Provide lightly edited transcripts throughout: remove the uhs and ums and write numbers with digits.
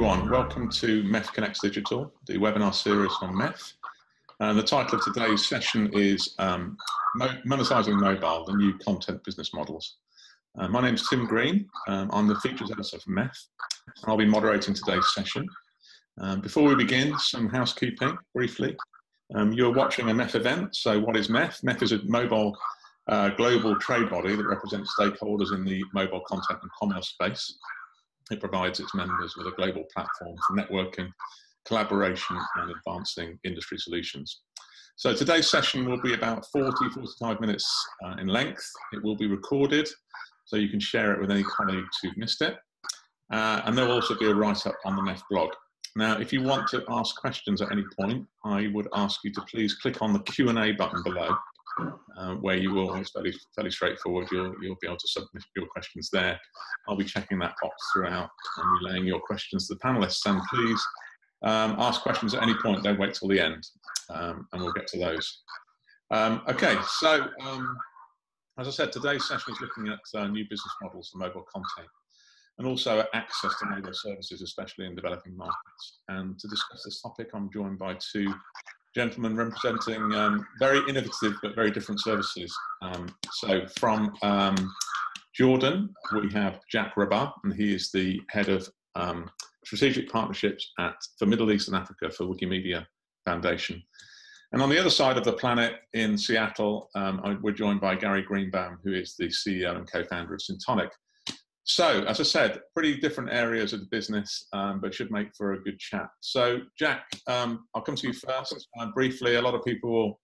everyone, welcome to MEF Connects Digital, the webinar series on MEF. The title of today's session is Monetizing Mobile, the New Content Business Models. My name is Tim Green, I'm the Features Editor for MEF, and I'll be moderating today's session. Before we begin, some housekeeping briefly. You're watching a MEF event, so what is MEF? MEF is a mobile global trade body that represents stakeholders in the mobile content and commerce space. It provides its members with a global platform for networking, collaboration and advancing industry solutions. So today's session will be about 40-45 minutes in length. It will be recorded, so you can share it with any colleagues who've missed it. And there will also be a write-up on the MEF blog. Now, if you want to ask questions at any point, I would ask you to please click on the Q&A button below, where you will, it's fairly straightforward, you'll be able to submit your questions there. I'll be checking that box throughout and relaying your questions to the panelists. And please ask questions at any point, don't wait till the end, and we'll get to those. Okay, so as I said, today's session is looking at new business models for mobile content, and also access to mobile services, especially in developing markets. And to discuss this topic, I'm joined by two gentlemen representing very innovative but very different services. So from Jordan, we have Jack Rabah, and he is the head of strategic partnerships for Middle East and Africa for Wikimedia Foundation. And on the other side of the planet in Seattle, we're joined by Gary Greenbaum, who is the CEO and co-founder of Syntonic. So, as I said, pretty different areas of the business, but should make for a good chat. So, Jack, I'll come to you first. Briefly, a lot of people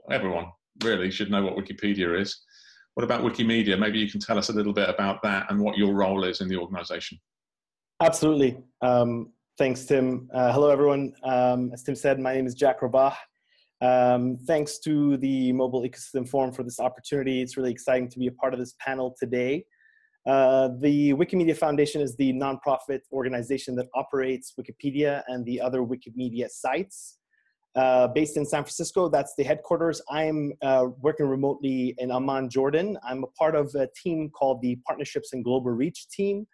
everyone really should know what Wikipedia is. What about Wikimedia? Maybe you can tell us a little bit about that and what your role is in the organization. Absolutely. Thanks, Tim. Hello, everyone. As Tim said, my name is Jack Rabah. Thanks to the Mobile Ecosystem Forum for this opportunity. It's really exciting to be a part of this panel today. The Wikimedia Foundation is the nonprofit organization that operates Wikipedia and the other Wikimedia sites. Based in San Francisco, that's the headquarters. I'm working remotely in Amman, Jordan. I'm a part of a team called the Partnerships and Global Reach team.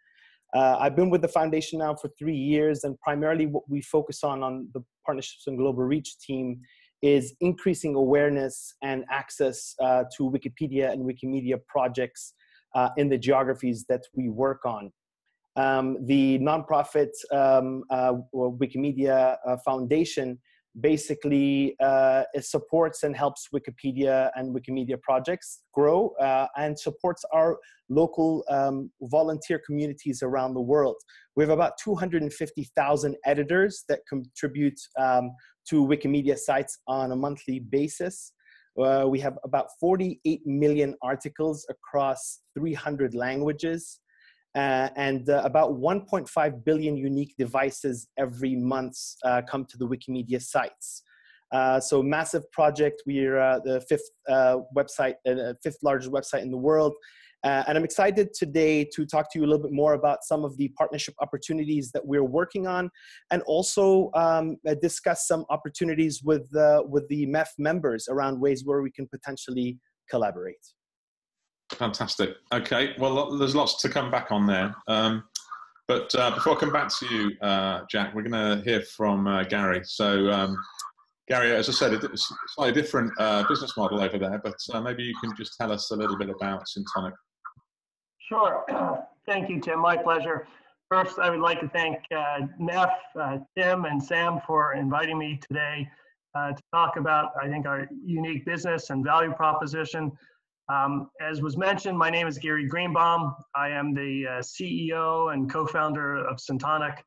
I've been with the foundation now for 3 years, and primarily what we focus on the Partnerships and Global Reach team is increasing awareness and access to Wikipedia and Wikimedia projects in the geographies that we work on. The nonprofit Wikimedia Foundation basically supports and helps Wikipedia and Wikimedia projects grow and supports our local volunteer communities around the world. We have about 250,000 editors that contribute to Wikimedia sites on a monthly basis. We have about 48 million articles across 300 languages and about 1.5 billion unique devices every month come to the Wikimedia sites. So massive project. We're the fifth largest website in the world. And I'm excited today to talk to you a little bit more about some of the partnership opportunities that we're working on, and also discuss some opportunities with the MEF members around ways where we can potentially collaborate. Fantastic. Okay, well, there's lots to come back on there. But before I come back to you, Jack, we're going to hear from Gary. So, Gary, as I said, it's a slightly different business model over there, but maybe you can just tell us a little bit about Syntonic. Sure. Thank you, Tim. My pleasure. First, I would like to thank MEF, Tim, and Sam for inviting me today to talk about, I think, our unique business and value proposition. As was mentioned, my name is Gary Greenbaum. I am the CEO and co-founder of Syntonic.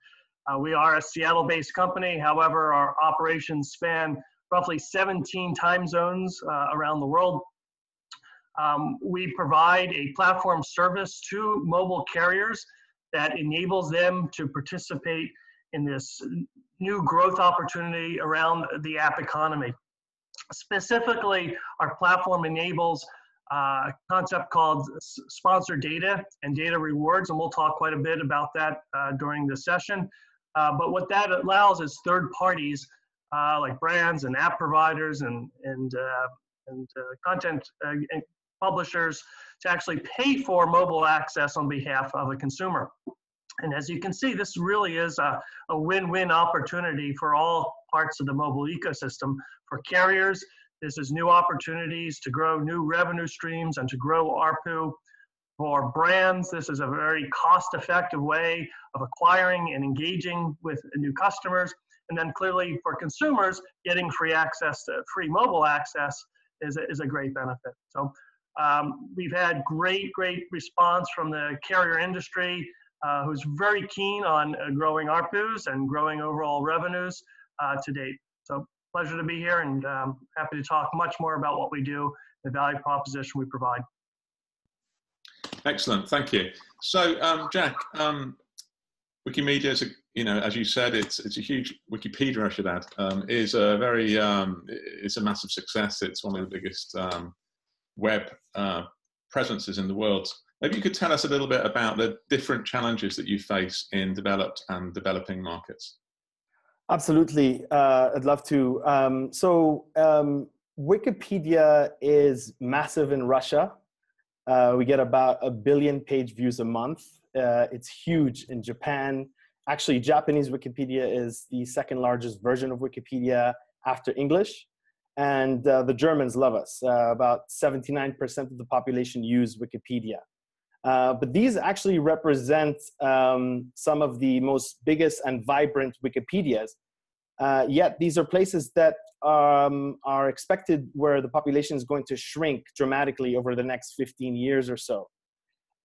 We are a Seattle-based company. However, our operations span roughly 17 time zones around the world. We provide a platform service to mobile carriers that enables them to participate in this new growth opportunity around the app economy. Specifically, our platform enables a concept called sponsored data and data rewards, and we'll talk quite a bit about that during the session. But what that allows is third parties like brands and app providers and content publishers to actually pay for mobile access on behalf of a consumer. And as you can see, this really is a win-win opportunity for all parts of the mobile ecosystem. For carriers, this is new opportunities to grow new revenue streams and to grow ARPU. For brands, this is a very cost-effective way of acquiring and engaging with new customers. And then clearly for consumers, getting free access to free mobile access is a great benefit. So we've had great response from the carrier industry, who's very keen on growing ARPUs and growing overall revenues to date. So pleasure to be here, and happy to talk much more about what we do, the value proposition we provide. Excellent, thank you. So Jack, Wikimedia is, as you said, it's a huge, Wikipedia, I should add, is a very, it's a massive success. It's one of the biggest web presences in the world. Maybe you could tell us a little bit about the different challenges that you face in developed and developing markets. Absolutely, I'd love to. Wikipedia is massive in Russia. We get about 1 billion page views a month. It's huge in Japan. Actually, Japanese Wikipedia is the second largest version of Wikipedia after English. And the Germans love us. About 79% of the population use Wikipedia. But these actually represent some of the most biggest and vibrant Wikipedias. Yet these are places that are expected where the population is going to shrink dramatically over the next 15 years or so.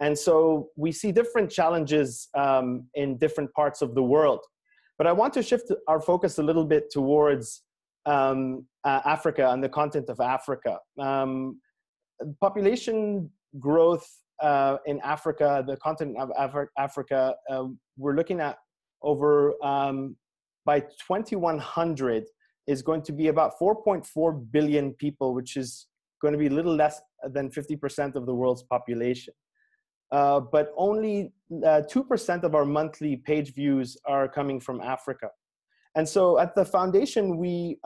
And so we see different challenges in different parts of the world. But I want to shift our focus a little bit towards Africa and the continent of Africa. Population growth in Africa, the continent of Africa, we're looking at over, by 2100, is going to be about 4.4 billion people, which is going to be a little less than 50% of the world's population. But only 2% of our monthly page views are coming from Africa. And so at the foundation, we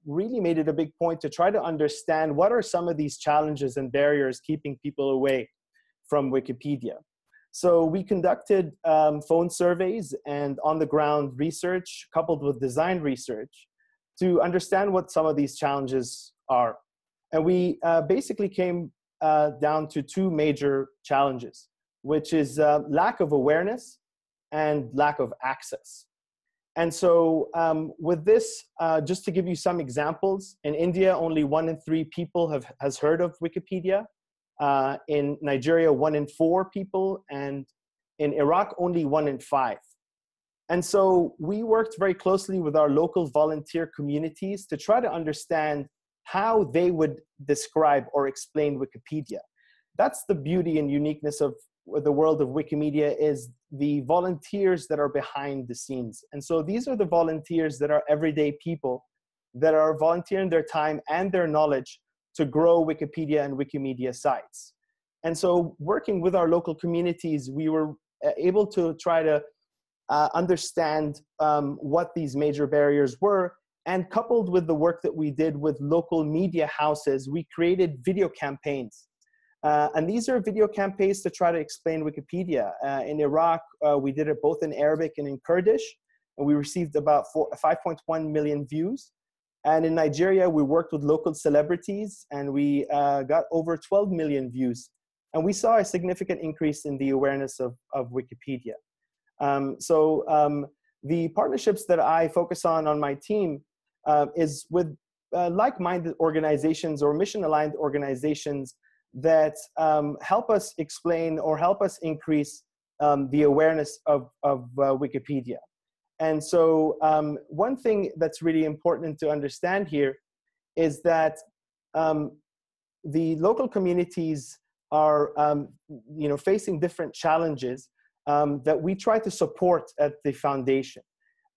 really made it a big point to try to understand what are some of these challenges and barriers keeping people away from Wikipedia. So we conducted phone surveys and on-the-ground research coupled with design research to understand what some of these challenges are. And we basically came down to two major challenges, which is lack of awareness and lack of access. And so with this, just to give you some examples, in India, only 1 in 3 people has heard of Wikipedia. In Nigeria, 1 in 4 people, and in Iraq, only 1 in 5. And so we worked very closely with our local volunteer communities to try to understand how they would describe or explain Wikipedia. That's the beauty and uniqueness of the world of Wikimedia, is the volunteers that are behind the scenes. And so these are the volunteers that are everyday people that are volunteering their time and their knowledge to grow Wikipedia and Wikimedia sites. And so working with our local communities, we were able to try to understand what these major barriers were. And coupled with the work that we did with local media houses, we created video campaigns. And these are video campaigns to try to explain Wikipedia. In Iraq, we did it both in Arabic and in Kurdish, and we received about 5.1 million views. And in Nigeria, we worked with local celebrities, and we got over 12 million views. And we saw a significant increase in the awareness of Wikipedia. The partnerships that I focus on my team is with like-minded organizations or mission-aligned organizations that help us explain or help us increase the awareness of Wikipedia. And so one thing that's really important to understand here is that the local communities are facing different challenges that we try to support at the foundation.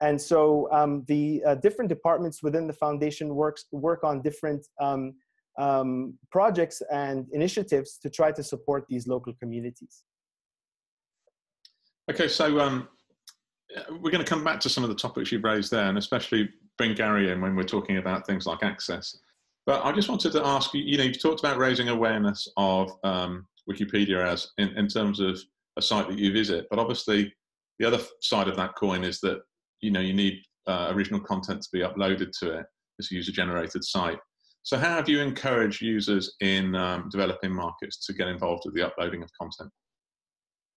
And so the different departments within the foundation work on different projects and initiatives to try to support these local communities. Okay, so we're going to come back to some of the topics you've raised there, and especially bring Gary in when we're talking about things like access. But I just wanted to ask you, you've talked about raising awareness of Wikipedia as in terms of a site that you visit, but obviously the other side of that coin is that, you know, you need original content to be uploaded to it as a user-generated site. So how have you encouraged users in developing markets to get involved with the uploading of content?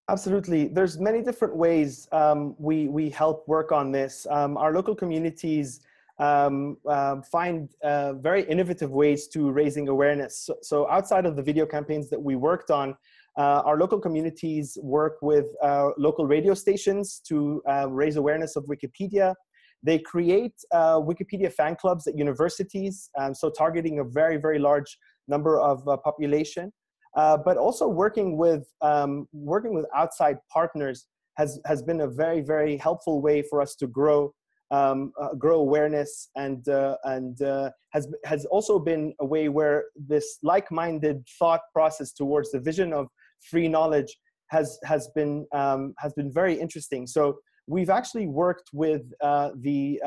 Absolutely. There's many different ways we help work on this. Our local communities find very innovative ways to raising awareness. So outside of the video campaigns that we worked on, our local communities work with local radio stations to raise awareness of Wikipedia. They create Wikipedia fan clubs at universities, so targeting a very, very large number of population. But also working with outside partners has been a very, very helpful way for us to grow awareness, and has also been a way where this like-minded thought process towards the vision of free knowledge has been very interesting. So we've actually worked with the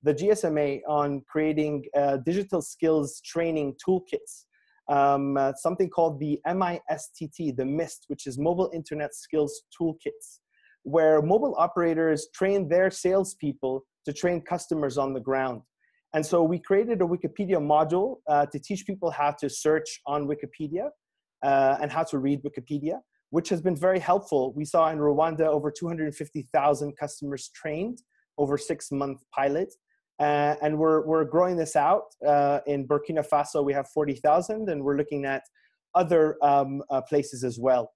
GSMA on creating digital skills training toolkits. Something called the MISTT, the MIST, which is Mobile Internet Skills Toolkits, where mobile operators train their salespeople to train customers on the ground. And so we created a Wikipedia module to teach people how to search on Wikipedia and how to read Wikipedia, which has been very helpful. We saw in Rwanda over 250,000 customers trained over a 6-month pilot. And we're growing this out. In Burkina Faso, we have 40,000, and we're looking at other places as well.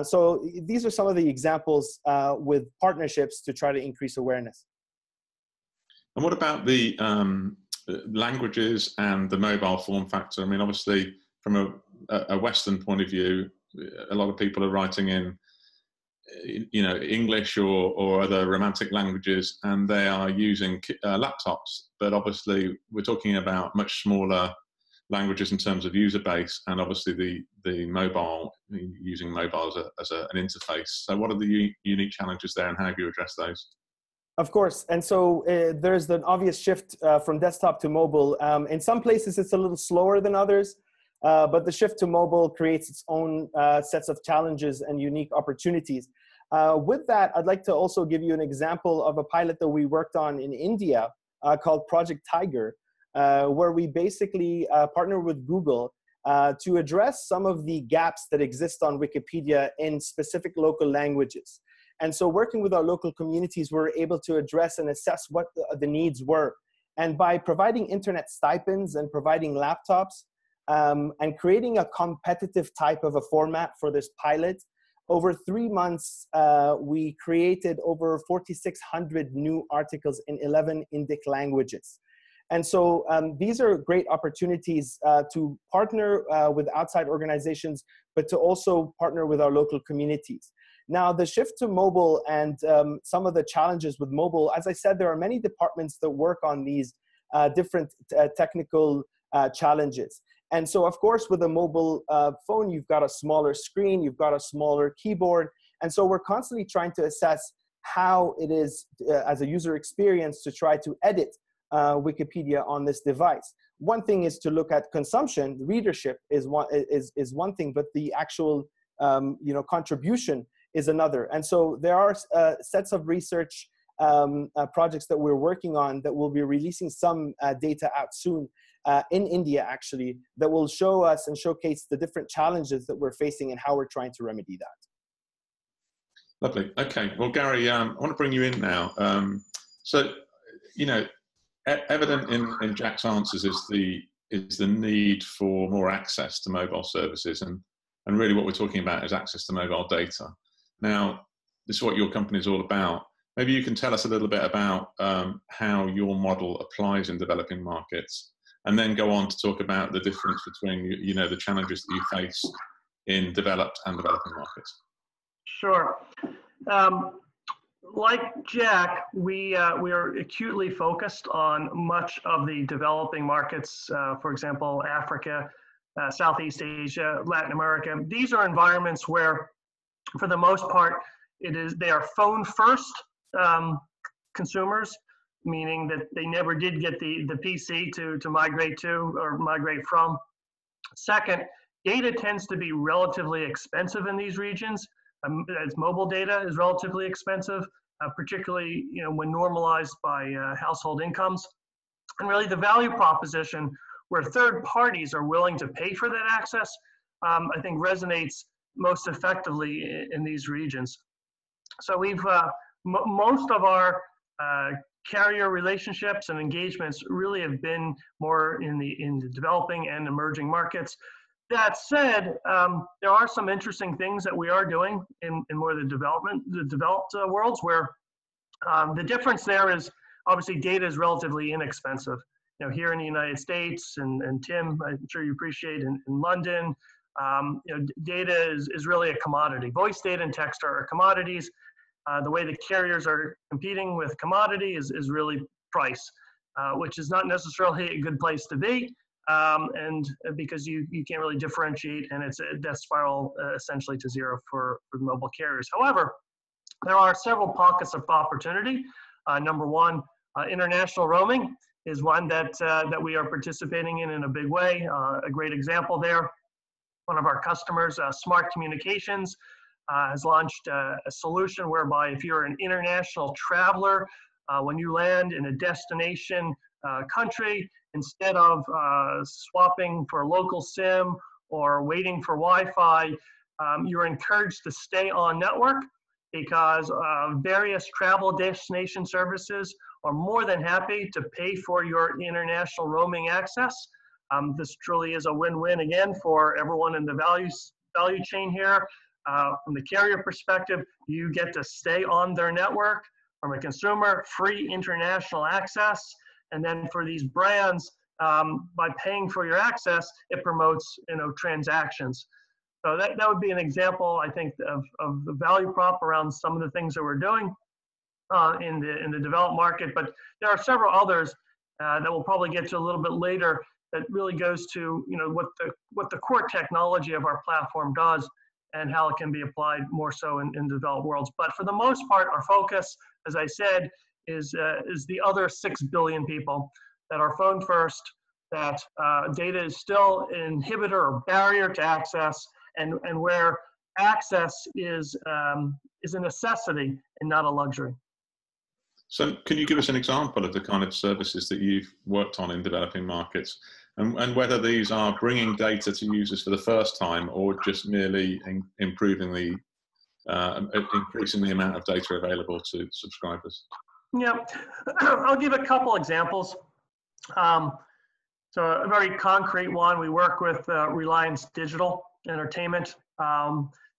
So these are some of the examples with partnerships to try to increase awareness. And what about the languages and the mobile form factor? I mean, obviously, from a Western point of view, a lot of people are writing in, you know, English or other Romantic languages, and they are using laptops. But obviously, we're talking about much smaller languages in terms of user base, and obviously the mobile, using mobile as an interface. So what are the unique challenges there, and how have you addressed those? Of course. And so there's an obvious shift from desktop to mobile. In some places, it's a little slower than others. But the shift to mobile creates its own sets of challenges and unique opportunities. With that, I'd like to also give you an example of a pilot that we worked on in India called Project Tiger, where we basically partner with Google to address some of the gaps that exist on Wikipedia in specific local languages. And so working with our local communities, we're able to address and assess what the needs were. And by providing internet stipends and providing laptops, and creating a competitive type of a format for this pilot, over 3 months, we created over 4,600 new articles in 11 Indic languages. And so these are great opportunities to partner with outside organizations, but to also partner with our local communities. Now, the shift to mobile and some of the challenges with mobile, as I said, there are many departments that work on these different technical challenges. And so, of course, with a mobile phone, you've got a smaller screen, you've got a smaller keyboard. And so we're constantly trying to assess how it is as a user experience to try to edit Wikipedia on this device. One thing is to look at consumption. Readership is one thing, but the actual contribution is another. And so there are sets of research projects that we're working on that will be releasing some data out soon in India, actually, that will show us and showcase the different challenges that we're facing and how we're trying to remedy that. Lovely. Okay. Well, Gary, I want to bring you in now. So, you know, evident in Jack's answers is the need for more access to mobile services, and really what we're talking about is access to mobile data. Now, this is what your company is all about. Maybe you can tell us a little bit about how your model applies in developing markets, and then go on to talk about the difference between, you know, the challenges that you face in developed and developing markets. Sure. Like Jack, we are acutely focused on much of the developing markets, for example, Africa, Southeast Asia, Latin America. These are environments where, for the most part, they are phone first consumers, meaning that they never did get the PC to migrate to or migrate from. Second, data tends to be relatively expensive in these regions. as mobile data is relatively expensive, particularly when normalized by household incomes. And really the value proposition where third parties are willing to pay for that access, I think resonates most effectively in these regions. So we've, most of our carrier relationships and engagements really have been more in the developing and emerging markets. That said, there are some interesting things that we are doing in more of the developed worlds where the difference there is obviously data is relatively inexpensive. Here in the United States, and Tim, I'm sure you appreciate in London, data is really a commodity. Voice data and text are commodities. The way the carriers are competing with commodity is really price, which is not necessarily a good place to be. And because you can't really differentiate, and it's a death spiral essentially to zero for mobile carriers. However, there are several pockets of opportunity. Number one, international roaming is one that we are participating in a big way. A great example there, one of our customers, Smart Communications, has launched a solution whereby if you're an international traveler, when you land in a destination country, instead of swapping for a local SIM or waiting for Wi-Fi, you're encouraged to stay on network because various travel destination services are more than happy to pay for your international roaming access. This truly is a win-win again for everyone in the value chain here. From the carrier perspective, you get to stay on their network. From a consumer, free international access. And then for these brands, by paying for your access, it promotes transactions. So that would be an example, I think, of the value prop around some of the things that we're doing in the developed market. But there are several others that we'll probably get to a little bit later that really goes to what the core technology of our platform does and how it can be applied more so in developed worlds. But for the most part, our focus, as I said, is the other 6 billion people that are phone first, that data is still an inhibitor or barrier to access, and where access is a necessity and not a luxury. So can you give us an example of the kind of services that you've worked on in developing markets, and whether these are bringing data to users for the first time or just merely increasing the amount of data available to subscribers? Yeah, I'll give a couple examples. So a very concrete one, we work with Reliance Digital Entertainment.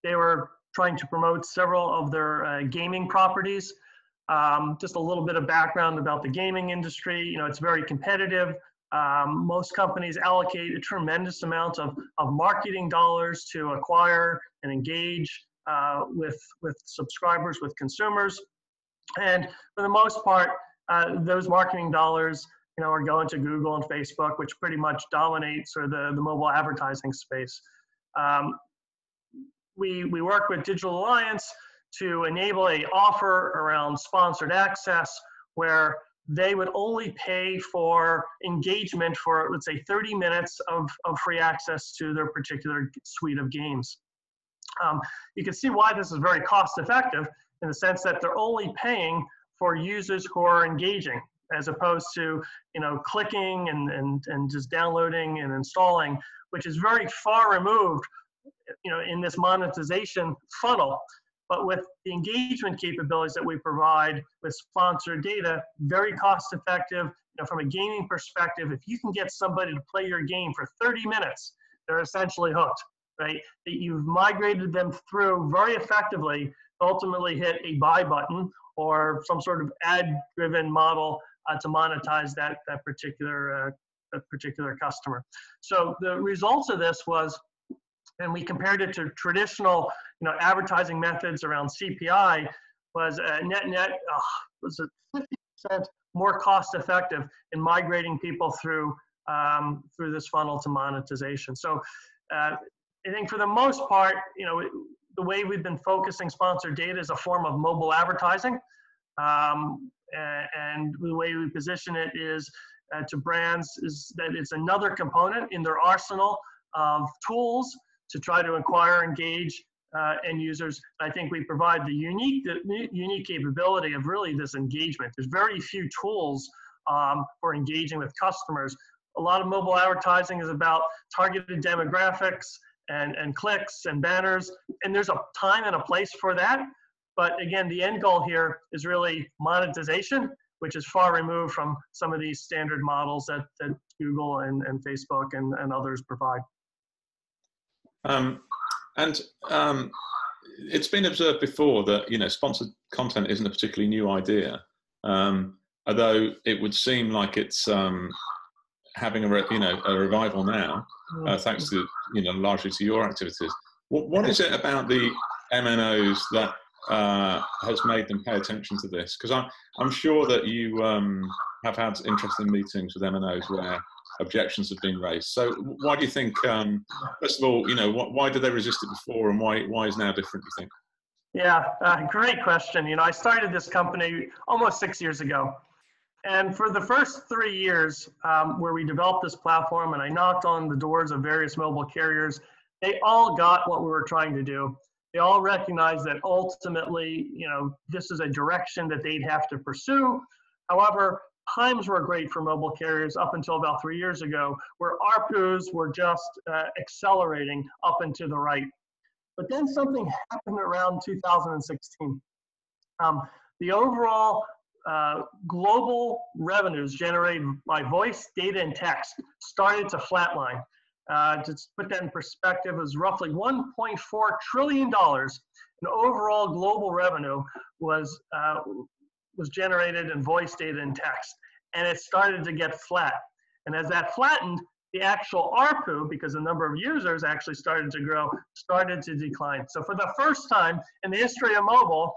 They were trying to promote several of their gaming properties. Just a little bit of background about the gaming industry. It's very competitive. Most companies allocate a tremendous amount of marketing dollars to acquire and engage with subscribers, with consumers. And for the most part, those marketing dollars are going to Google and Facebook, which pretty much dominate sort of the mobile advertising space. We work with Digital Alliance to enable an offer around sponsored access where they would only pay for engagement for, let's say, 30 minutes of free access to their particular suite of games. You can see why this is very cost effective in the sense that they're only paying for users who are engaging, as opposed to clicking and just downloading and installing, which is very far removed in this monetization funnel. But with the engagement capabilities that we provide with sponsored data, very cost effective. From a gaming perspective, if you can get somebody to play your game for 30 minutes, they're essentially hooked, right? That you've migrated them through very effectively, ultimately hit a buy button or some sort of ad-driven model to monetize that particular customer. So the results of this was, and we compared it to traditional advertising methods around CPI, was net was 50% more cost effective in migrating people through this funnel to monetization. So I think for the most part, the way we've been focusing sponsored data is a form of mobile advertising. And the way we position it is to brands is that it's another component in their arsenal of tools to try to acquire, engage, end users. I think we provide the unique capability of really this engagement. There's very few tools for engaging with customers. A lot of mobile advertising is about targeted demographics and clicks and banners, and there's a time and a place for that. But again, the end goal here is really monetization, which is far removed from some of these standard models that Google and Facebook and others provide. It's been observed before that, you know, sponsored content isn't a particularly new idea, although it would seem like it's having a revival now, thanks to, you know, largely to your activities. What is it about the MNOs that has made them pay attention to this? Because I'm sure that you have had interesting meetings with MNOs where objections have been raised. So why do you think, first of all, you know, why did they resist it before, and why is now different, do you think? Yeah, great question. You know, I started this company almost 6 years ago. And for the first 3 years where we developed this platform and I knocked on the doors of various mobile carriers, they all got what we were trying to do. They all recognized that ultimately, you know, this is a direction that they'd have to pursue. However, times were great for mobile carriers up until about 3 years ago, where ARPUs were just accelerating up and to the right. But then something happened around 2016. The overall global revenues generated by voice, data, and text started to flatline. To put that in perspective, it was roughly $1.4 trillion in overall global revenue was generated in voice, data, and text. And it started to get flat. And as that flattened, the actual ARPU, because the number of users actually started to grow, started to decline. So for the first time in the history of mobile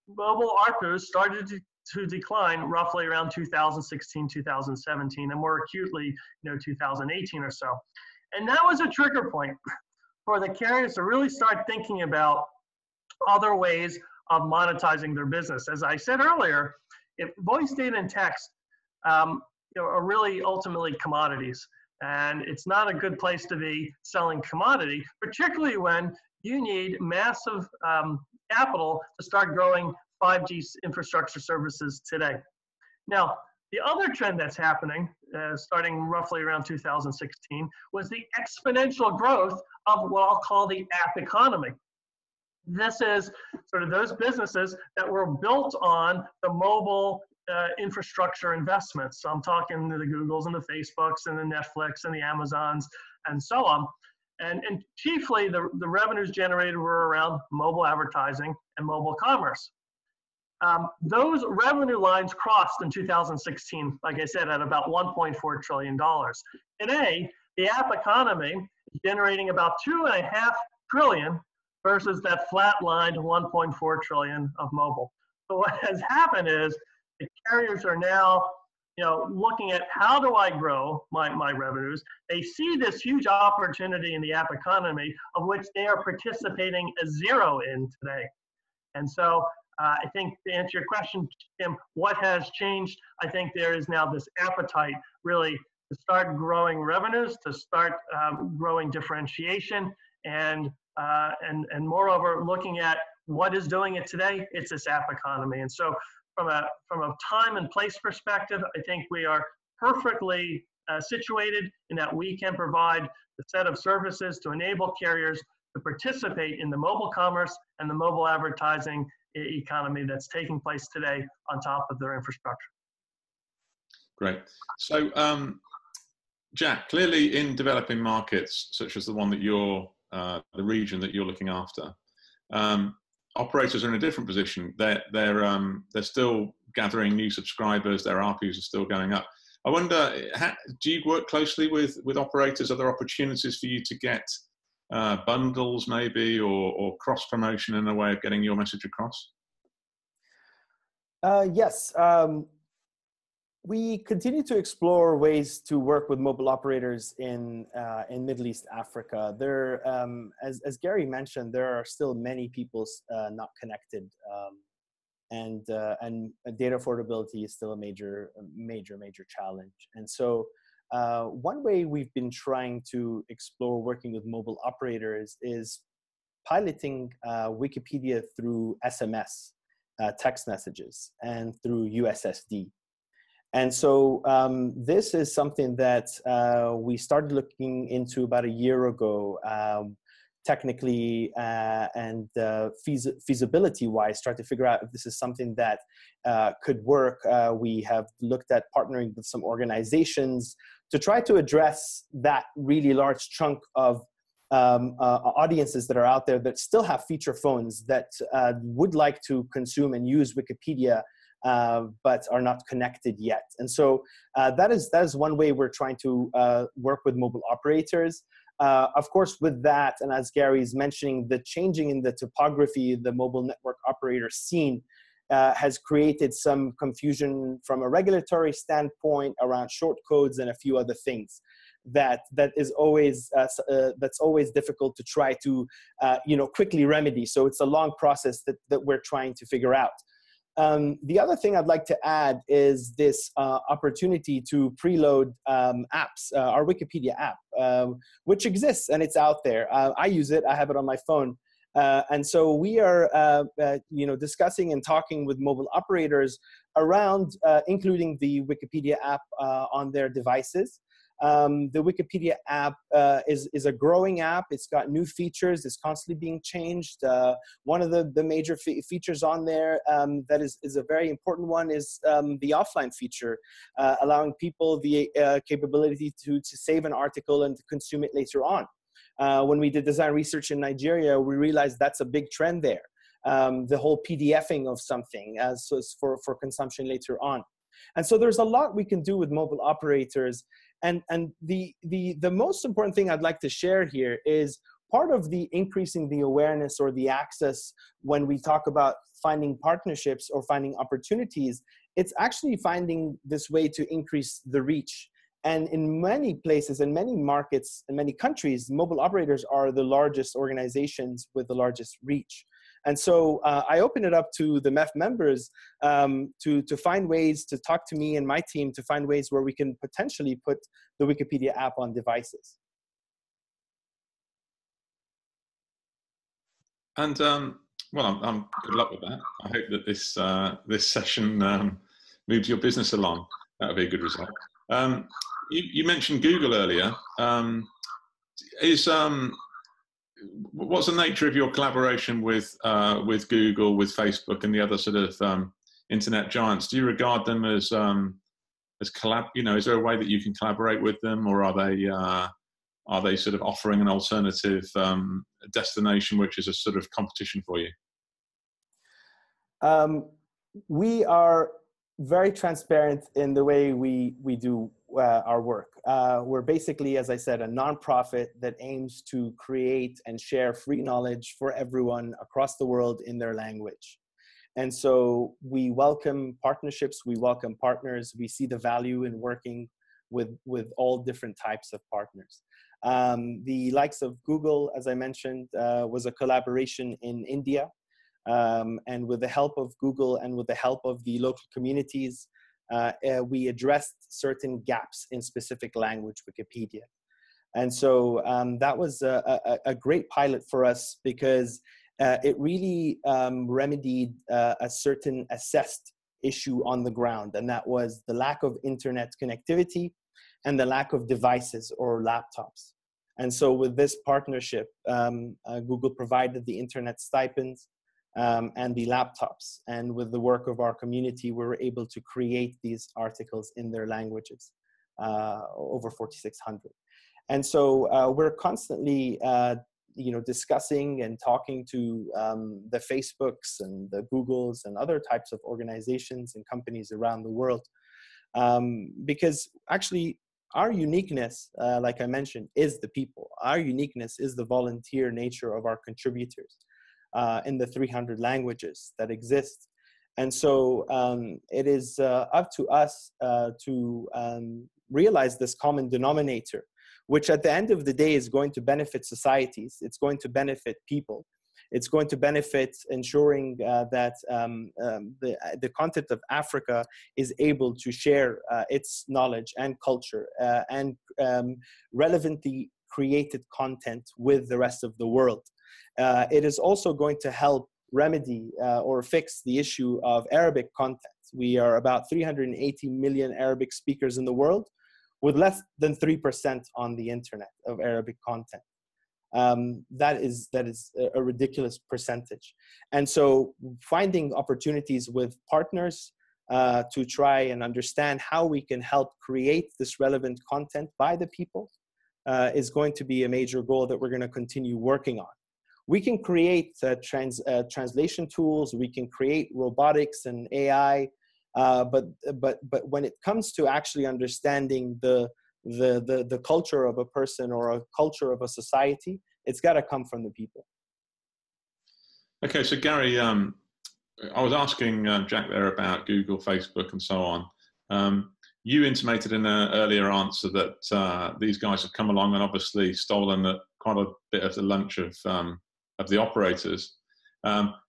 ARPUs started to decline roughly around 2016, 2017, and more acutely, you know, 2018 or so. And that was a trigger point for the carriers to really start thinking about other ways of monetizing their business. As I said earlier, if voice, data, and text you know, are really ultimately commodities, and it's not a good place to be selling commodity, particularly when you need massive capital to start growing 5G infrastructure services today. Now, the other trend that's happening, starting roughly around 2016, was the exponential growth of what I'll call the app economy. This is sort of those businesses that were built on the mobile infrastructure investments. So I'm talking to the Googles and the Facebooks and the Netflix and the Amazons and so on. And chiefly the revenues generated were around mobile advertising and mobile commerce. Those revenue lines crossed in 2016, like I said, at about $1.4 trillion. Today, the app economy is generating about $2.5 trillion versus that flatlined 1.4 trillion of mobile. So what has happened is the carriers are now, you know, looking at how do I grow my revenues. They see this huge opportunity in the app economy, of which they are participating a zero in today. And so I think to answer your question, Tim, what has changed? I think there is now this appetite really to start growing revenues, to start growing differentiation, and moreover, looking at what is doing it today. It's this app economy. And so from a time and place perspective, I think we are perfectly situated in that we can provide the set of services to enable carriers to participate in the mobile commerce and the mobile advertising economy that's taking place today on top of their infrastructure. Great. So, Jack, clearly in developing markets, such as the one that you're, the region that you're looking after, operators are in a different position. They're still gathering new subscribers. Their ARPUs are still going up. I wonder, do you work closely with operators? Are there opportunities for you to get bundles maybe, or cross promotion in a way of getting your message across? Yes. We continue to explore ways to work with mobile operators in Middle East Africa. There, as Gary mentioned, there are still many people not connected, and data affordability is still a major challenge. And so, one way we've been trying to explore working with mobile operators is piloting Wikipedia through SMS, text messages, and through USSD. And so this is something that we started looking into about a year ago, technically and feasibility-wise, try to figure out if this is something that could work. We have looked at partnering with some organizations to try to address that really large chunk of audiences that are out there that still have feature phones that would like to consume and use Wikipedia, but are not connected yet. And so that is one way we're trying to work with mobile operators. Of course, with that, and as Gary's mentioning, the changing in the topography, the mobile network operator scene has created some confusion from a regulatory standpoint around short codes and a few other things that is always that's always difficult to try to quickly remedy. So it's a long process that we're trying to figure out. The other thing I'd like to add is this opportunity to preload apps, our Wikipedia app, which exists and it's out there. I use it, I have it on my phone. And so we are discussing and talking with mobile operators around including the Wikipedia app on their devices. The Wikipedia app is a growing app. It's got new features. It's constantly being changed. One of the major features on there that is a very important one is the offline feature, allowing people the capability to save an article and to consume it later on. When we did design research in Nigeria, we realized that's a big trend there. The whole PDFing of something so it's for consumption later on. And so there's a lot we can do with mobile operators. And the most important thing I'd like to share here is part of the increasing the awareness or the access when we talk about finding partnerships or finding opportunities, it's actually finding this way to increase the reach. And in many places, in many markets, in many countries, mobile operators are the largest organizations with the largest reach. And so I open it up to the MEF members to find ways to talk to me and my team to find ways where we can potentially put the Wikipedia app on devices. And well, I'm good luck with that. I hope that this session moves your business along. That would be a good result. You mentioned Google earlier. What's the nature of your collaboration with Google, with Facebook, and the other sort of internet giants? Do you regard them as collab? Is there a way that you can collaborate with them, or are they sort of offering an alternative destination, which is a sort of competition for you? We are very transparent in the way we do our work. We're basically, as I said, a nonprofit that aims to create and share free knowledge for everyone across the world in their language. And so we welcome partnerships, we welcome partners, we see the value in working with all different types of partners. The likes of Google, as I mentioned, was a collaboration in India. And with the help of Google and with the help of the local communities, we addressed certain gaps in specific language Wikipedia. And so that was a great pilot for us because it really remedied a certain assessed issue on the ground, and that was the lack of internet connectivity and the lack of devices or laptops. And so with this partnership, Google provided the internet stipends and the laptops. And with the work of our community, we were able to create these articles in their languages, over 4,600. And so we're constantly discussing and talking to the Facebooks and the Googles and other types of organizations and companies around the world. Because actually our uniqueness, like I mentioned, is the people. Our uniqueness is the volunteer nature of our contributors. In the 300 languages that exist. And so it is up to us to realize this common denominator, which at the end of the day is going to benefit societies. It's going to benefit people. It's going to benefit ensuring that the continent of Africa is able to share its knowledge and culture and relevantly created content with the rest of the world. It is also going to help remedy or fix the issue of Arabic content. We are about 380 million Arabic speakers in the world, with less than 3% on the internet of Arabic content. That is a ridiculous percentage. And so finding opportunities with partners to try and understand how we can help create this relevant content by the people is going to be a major goal that we're going to continue working on. We can create translation tools, we can create robotics and AI, but when it comes to actually understanding the culture of a person or a culture of a society, it's got to come from the people. Okay, so Gary, I was asking Jack there about Google, Facebook, and so on. You intimated in an earlier answer that these guys have come along and obviously stolen quite a bit of the lunch of the operators.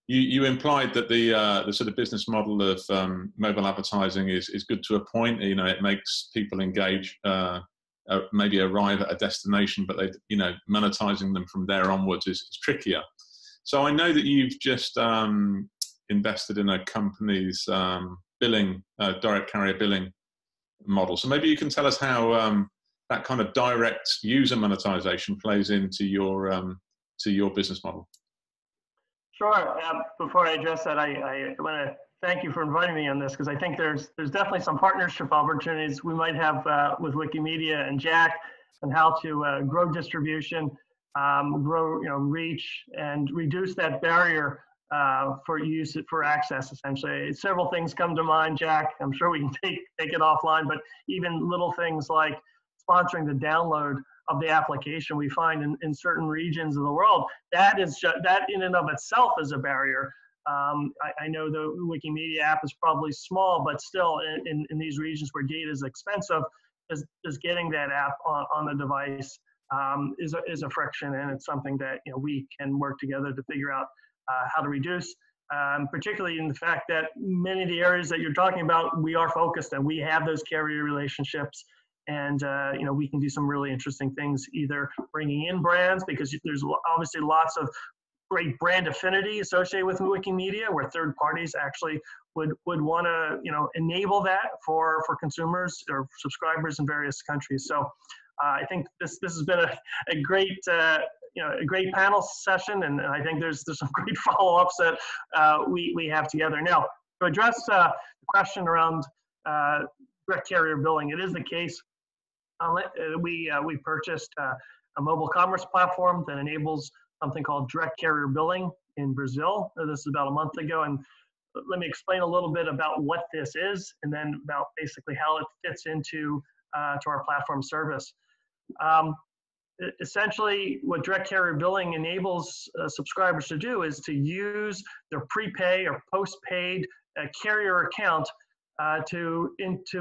You implied that the sort of business model of mobile advertising is good to a point. You know, it makes people engage, maybe arrive at a destination, but monetizing them from there onwards is trickier. So I know that you've just invested in a company's billing, direct carrier billing model. So maybe you can tell us how that kind of direct user monetization plays into your business model. Sure. Before I address that, I want to thank you for inviting me on this, because I think there's definitely some partnership opportunities we might have with Wikimedia and Jack on how to grow distribution, grow reach, and reduce that barrier for use, for access, essentially. Several things come to mind, Jack. I'm sure we can take it offline, but even little things like sponsoring the download of the application we find in certain regions of the world, that in and of itself is a barrier. I know the Wikimedia app is probably small, but still in these regions where data is expensive, is getting that app on the device is a friction, and it's something that we can work together to figure out how to reduce, particularly in the fact that many of the areas that you're talking about, we are focused and we have those carrier relationships. And we can do some really interesting things, either bringing in brands, because there's obviously lots of great brand affinity associated with Wikimedia, where third parties actually would want to enable that for consumers or subscribers in various countries. So I think this has been a great a great panel session, and I think there's some great follow-ups that we have together. Now, to address the question around direct carrier billing, it is the case. We purchased a mobile commerce platform that enables something called direct carrier billing in Brazil. This is about a month ago, and let me explain a little bit about what this is, and then about basically how it fits into to our platform service. Essentially, what direct carrier billing enables subscribers to do is to use their prepay or postpaid carrier account to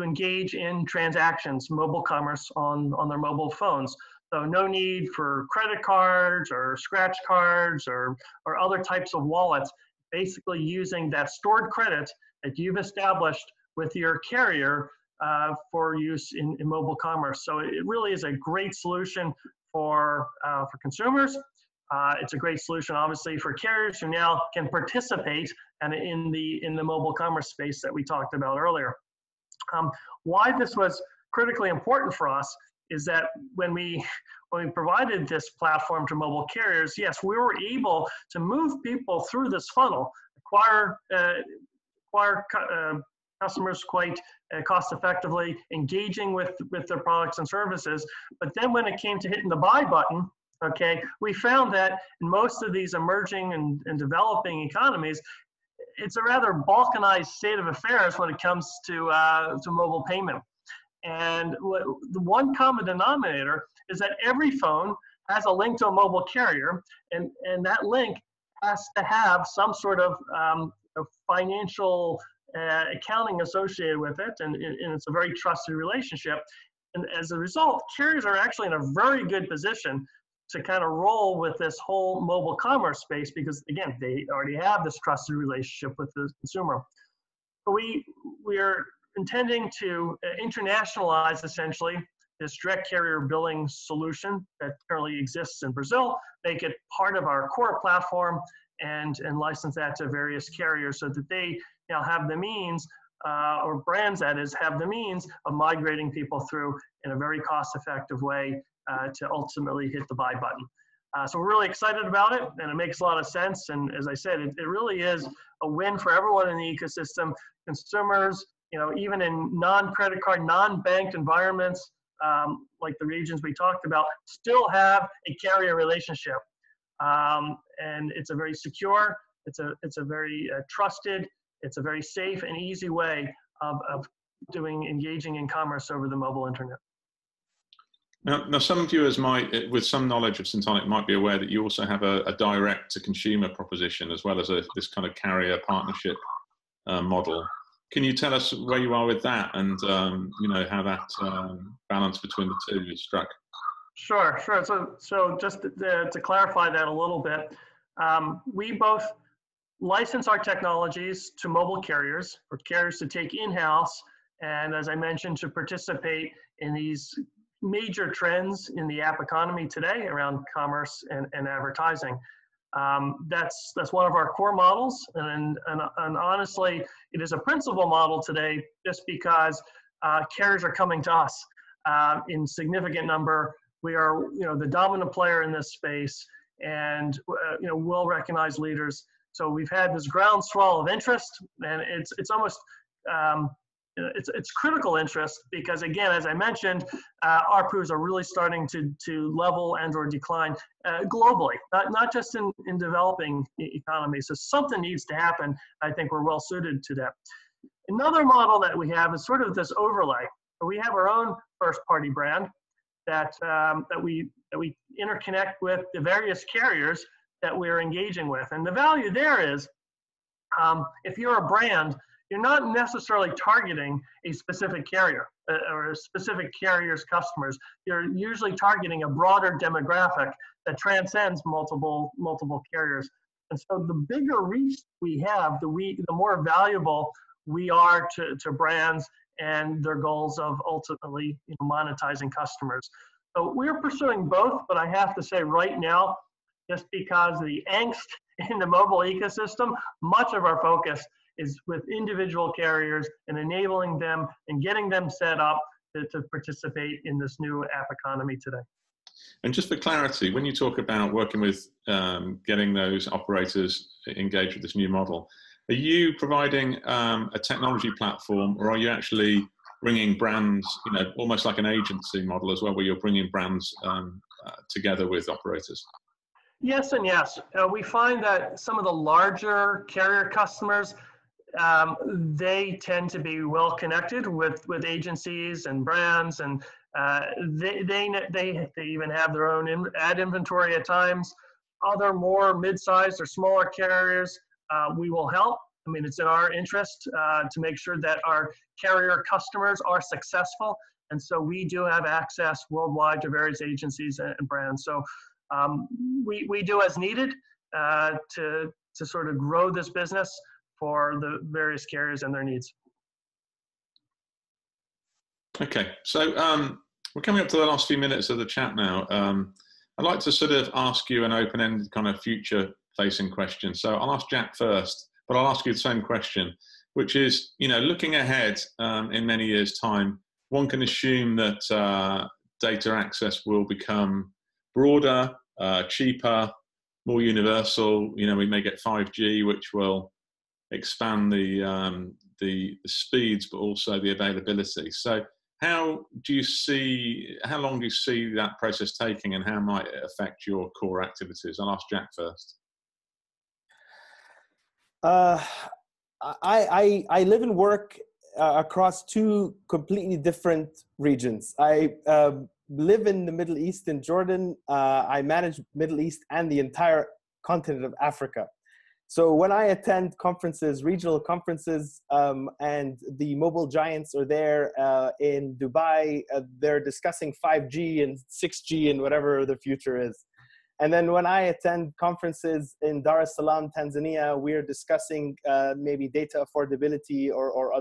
engage in transactions, mobile commerce on their mobile phones. So no need for credit cards or scratch cards or other types of wallets, basically using that stored credit that you've established with your carrier for use in mobile commerce. So it really is a great solution for consumers. It's a great solution, obviously, for carriers who now can participate in the mobile commerce space that we talked about earlier. Why this was critically important for us is that when we provided this platform to mobile carriers, yes, we were able to move people through this funnel, acquire customers quite cost effectively, engaging with their products and services. But then when it came to hitting the buy button, okay, we found that in most of these emerging and developing economies, it's a rather balkanized state of affairs when it comes to mobile payment. And the one common denominator is that every phone has a link to a mobile carrier, and that link has to have some sort of financial accounting associated with it, and it's a very trusted relationship. And as a result, carriers are actually in a very good position to kind of roll with this whole mobile commerce space, because again, they already have this trusted relationship with the consumer. So we are intending to internationalize essentially this direct carrier billing solution that currently exists in Brazil, make it part of our core platform, and license that to various carriers so that they have the means, or brands that is, have the means of migrating people through in a very cost-effective way to ultimately hit the buy button. So we're really excited about it, and it makes a lot of sense. And as I said, it really is a win for everyone in the ecosystem. Consumers, even in non-credit card, non-banked environments, like the regions we talked about, still have a carrier relationship. And it's a very secure, it's a very trusted, it's a very safe and easy way of engaging in commerce over the mobile internet. Now, some viewers might, with some knowledge of Syntonic, might be aware that you also have a direct-to-consumer proposition as well as this kind of carrier partnership model. Can you tell us where you are with that, and how that balance between the two is struck? Sure. So just to clarify that a little bit, we both license our technologies to mobile carriers, for carriers to take in-house, and as I mentioned, to participate in these major trends in the app economy today around commerce and advertising. That's one of our core models, and honestly, it is a principal model today just because carriers are coming to us in significant number. We are, the dominant player in this space, and well-recognized leaders. So we've had this groundswell of interest, and it's almost it's critical interest because, again, as I mentioned, ARPUs are really starting to level and or decline globally, not just in developing economies. So something needs to happen. I think we're well suited to that. Another model that we have is sort of this overlay. We have our own first-party brand that we interconnect with the various carriers that we're engaging with. And the value there is, if you're a brand, you're not necessarily targeting a specific carrier or a specific carrier's customers. You're usually targeting a broader demographic that transcends multiple carriers. And so the bigger reach we have, the more valuable we are to brands and their goals of ultimately monetizing customers. So we're pursuing both, but I have to say right now, just because of the angst in the mobile ecosystem, much of our focus is with individual carriers and enabling them and getting them set up to participate in this new app economy today. And just for clarity, when you talk about working with getting those operators engaged with this new model, are you providing a technology platform, or are you actually bringing brands, almost like an agency model as well, where you're bringing brands together with operators? Yes and yes. We find that some of the larger carrier customers, they tend to be well connected with agencies and brands, and they even have their own ad inventory at times. Other more mid-sized or smaller carriers, we will help. I mean, it's in our interest to make sure that our carrier customers are successful, and so we do have access worldwide to various agencies and brands. So we do as needed to sort of grow this business for the various carriers and their needs. Okay, so we're coming up to the last few minutes of the chat now. I'd like to sort of ask you an open-ended kind of future-facing question. So I'll ask Jack first, but I'll ask you the same question, which is, looking ahead in many years' time, one can assume that data access will become broader, cheaper, more universal. We may get 5G, which will expand the speeds, but also the availability. So how long do you see that process taking, and how might it affect your core activities? I'll ask Jack first. I live and work across two completely different regions. I live in the Middle East in Jordan. I manage Middle East and the entire continent of Africa. So when I attend conferences, regional conferences, and the mobile giants are there in Dubai, they're discussing 5G and 6G and whatever the future is. And then when I attend conferences in Dar es Salaam, Tanzania, we're discussing maybe data affordability or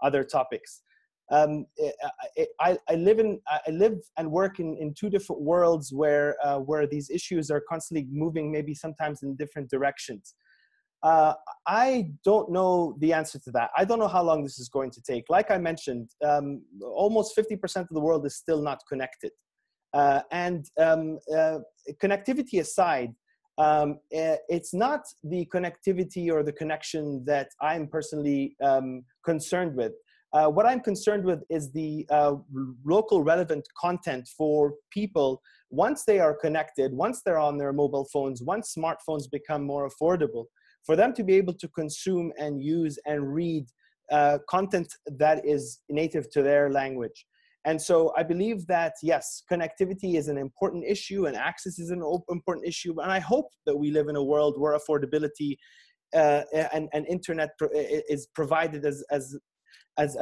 other topics. I live and work in two different worlds where these issues are constantly moving, maybe sometimes in different directions. I don't know the answer to that. I don't know how long this is going to take. Like I mentioned, almost 50% of the world is still not connected. Connectivity aside, it's not the connectivity or the connection that I'm personally concerned with. What I'm concerned with is the local relevant content for people once they are connected, once they're on their mobile phones, once smartphones become more affordable, for them to be able to consume and use and read content that is native to their language. And so I believe that, yes, connectivity is an important issue and access is an important issue. And I hope that we live in a world where affordability and internet is provided as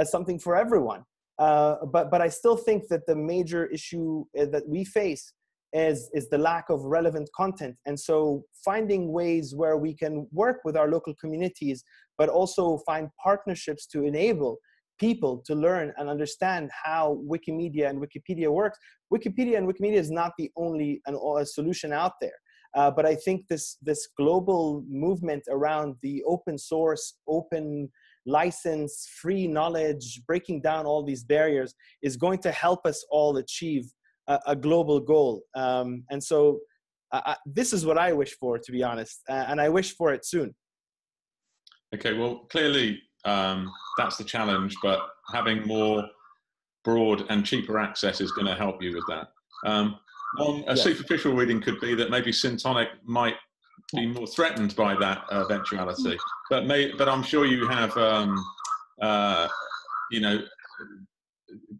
something for everyone. But I still think that the major issue that we face is the lack of relevant content. And so finding ways where we can work with our local communities, but also find partnerships to enable people to learn and understand how Wikimedia and Wikipedia works. Wikipedia and Wikimedia is not the only solution out there. But I think this global movement around the open source, open license, free knowledge, breaking down all these barriers is going to help us all achieve a global goal. And so this is what I wish for, to be honest, and I wish for it soon. Okay, well, clearly that's the challenge, but having more broad and cheaper access is going to help you with that. Yes. Superficial reading could be that maybe Syntonic might be more threatened by that eventuality, but I'm sure you have, you know,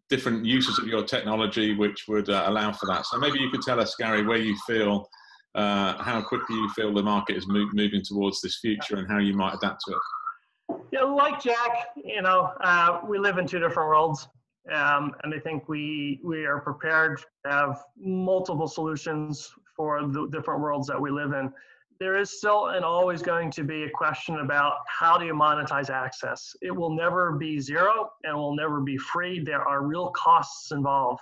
different uses of your technology which would allow for that. So maybe you could tell us, Gary, where you feel, how quickly you feel the market is moving towards this future and how you might adapt to it. Yeah, like Jack, you know, we live in two different worlds. And I think we are prepared to have multiple solutions for the different worlds that we live in. There is still and always going to be a question about how do you monetize access. It will never be zero and will never be free. There are real costs involved.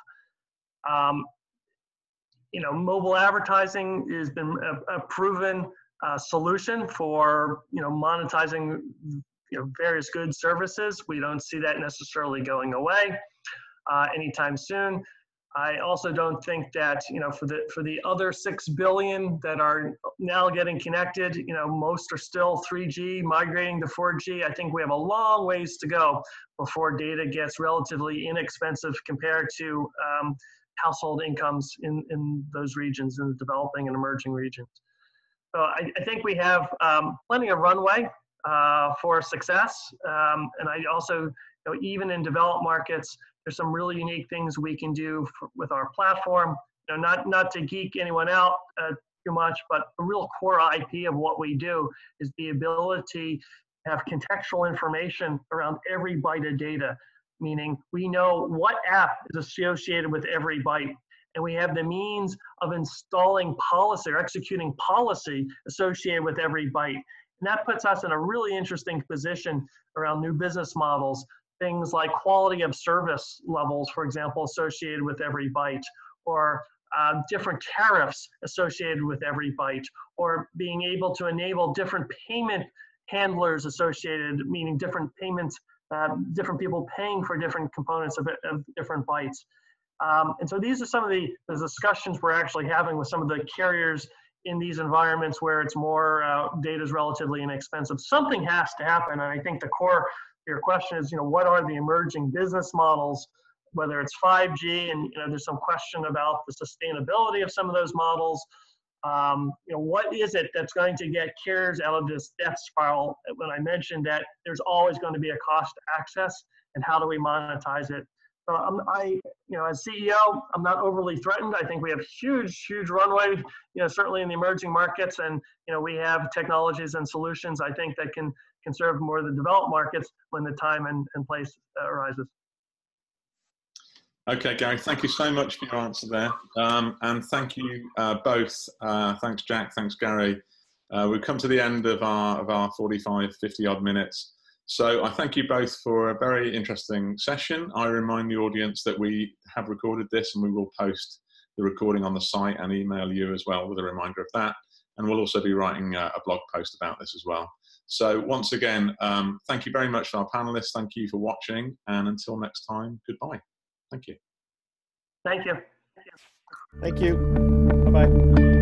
You know, mobile advertising has been a proven solution for, you know, monetizing, you know, various goods, services. We don't see that necessarily going away anytime soon. I also don't think that, you know, for the other 6 billion that are now getting connected, you know, most are still 3G, migrating to 4G. I think we have a long ways to go before data gets relatively inexpensive compared to household incomes in those regions, in the developing and emerging regions. So I think we have plenty of runway for success. And I also, you know, even in developed markets, there's some really unique things we can do with our platform. You know, not to geek anyone out too much, but the real core IP of what we do is the ability to have contextual information around every byte of data, meaning we know what app is associated with every byte, and we have the means of installing policy or executing policy associated with every byte. And that puts us in a really interesting position around new business models. Things like quality of service levels, for example, associated with every byte, or different tariffs associated with every byte, or being able to enable different payment handlers associated, meaning different payments, different people paying for different components of different bytes. And so these are some of the discussions we're actually having with some of the carriers in these environments where it's more, data is relatively inexpensive. Something has to happen, and I think the core your question is, you know, what are the emerging business models, whether it's 5G, and, you know, there's some question about the sustainability of some of those models. You know, what is it that's going to get carriers out of this death spiral when I mentioned that there's always going to be a cost to access, and how do we monetize it? So you know, as CEO, I'm not overly threatened. I think we have huge runway, you know, certainly in the emerging markets, and, you know, we have technologies and solutions, I think, that can serve more of the developed markets when the time and place arises. Okay, Gary, thank you so much for your answer there. And thank you both. Thanks, Jack. Thanks, Gary. We've come to the end of our 45, 50 odd minutes. So I thank you both for a very interesting session. I remind the audience that we have recorded this and we will post the recording on the site and email you as well with a reminder of that. And we'll also be writing a blog post about this as well. So once again, thank you very much to our panelists. Thank you for watching. And until next time, goodbye. Thank you. Thank you. Thank you. Bye-bye.